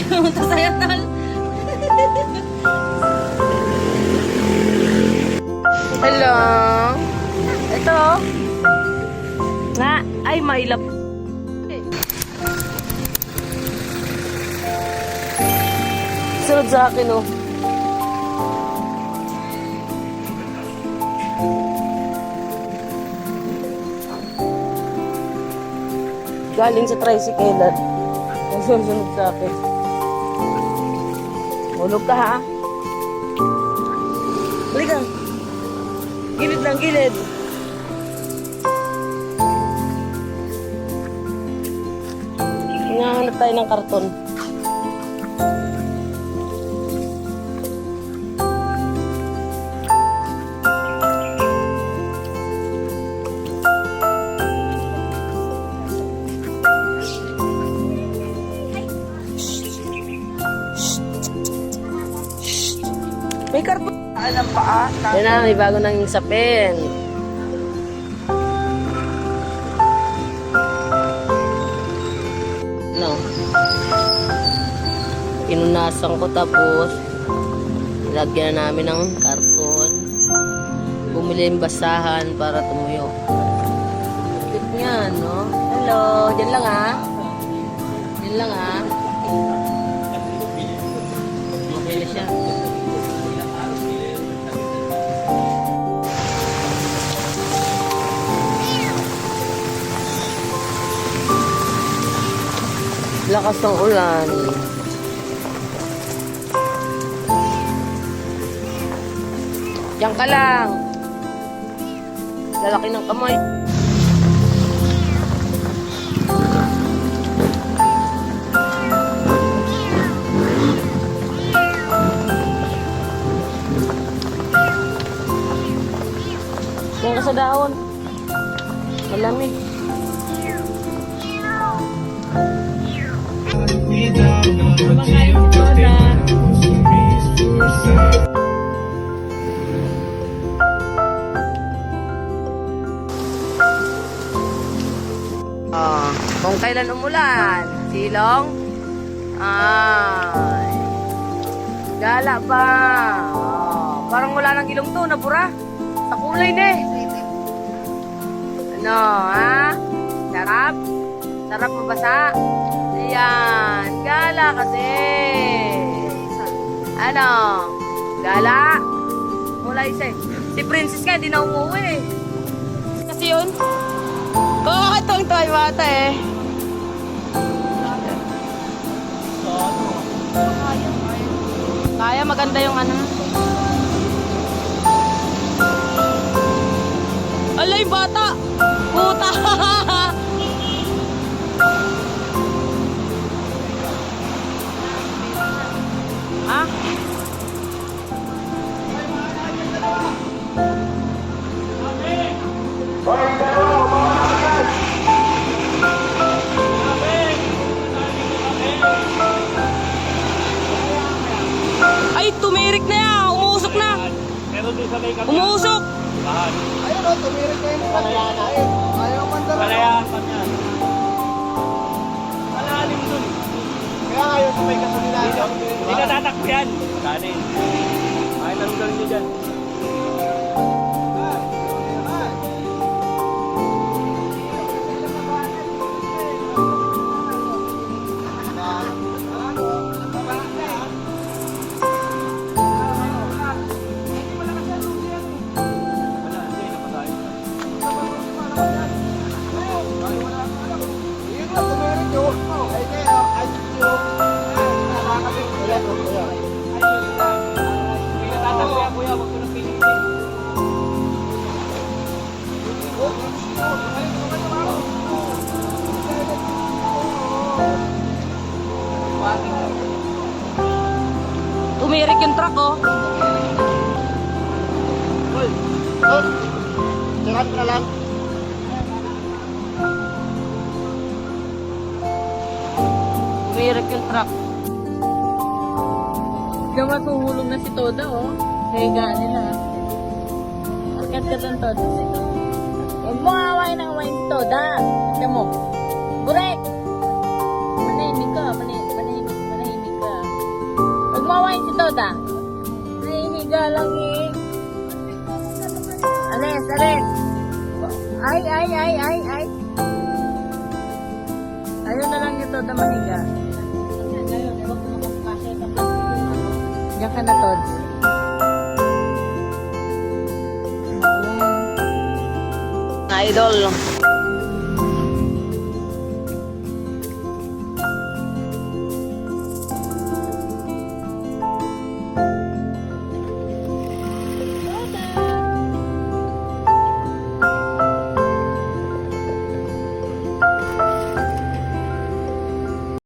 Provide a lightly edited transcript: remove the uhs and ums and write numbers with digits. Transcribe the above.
Pumunta sa'yo, tol. Hello. Ito. Nga. Ay, mailap. Sunod sa akin, oh. Galing sa tricycle at nasusunod sa akin. Hulog ka, ha? Balik ka. Gilid lang, gilid. Hinahanap tayo ng karton. May karton. Alam pa Yan na, may bago nang sapin. No. Pinunasan ko tapos lagyan na namin ng karton. Bumili yung basahan para tumuyo. Cute niya, no? Hello, dyan lang ha. Dyan lang ha. Okay na siya. Lakas ng ulan. Diyan ka lang. Lalaki ng kamay. Diyan ka sa dahon. Malamig. Kung kailan umulan, silong, ay, gala pa. Parang wala nang ilong to, nabura. Sa kulay na eh. Ano, ha? Sarap? Sarap mabasa? Ayan, gala kasi. Ano? Gala? Wala isa eh. Si Princess nga, hindi na umuwi eh. Kasi yun, itong toy bata eh. Kaya, maganda yung ano. Alay, bata! Puta! Ha? Ay, tumirik na yan. Umuusok na. Umuusok. ayun o, tumirik na yung palayaan natin. Ayaw mandala. Palayaan pa niya. Malalim dun. Kaya ngayon sa may kasulina. Hindi na tatakbo yan. Kanin. Ay, nalundan niyo dyan. Tumirik yung truck, oh. Sirat na lang. Tumirik yung truck. Gawa tuhulog na si Toda, oh. Higa nila. Akat ka doon, Toda. Huwag mo awain ng wine, Toda. Ito mo. Burek! Manahimik ka. Manahimik ka. Toda? Nahihiga lang eh. Alis, alis. Ay. Ayun na lang yung Toda mahiga. Diyan ka na, Tods. Idol.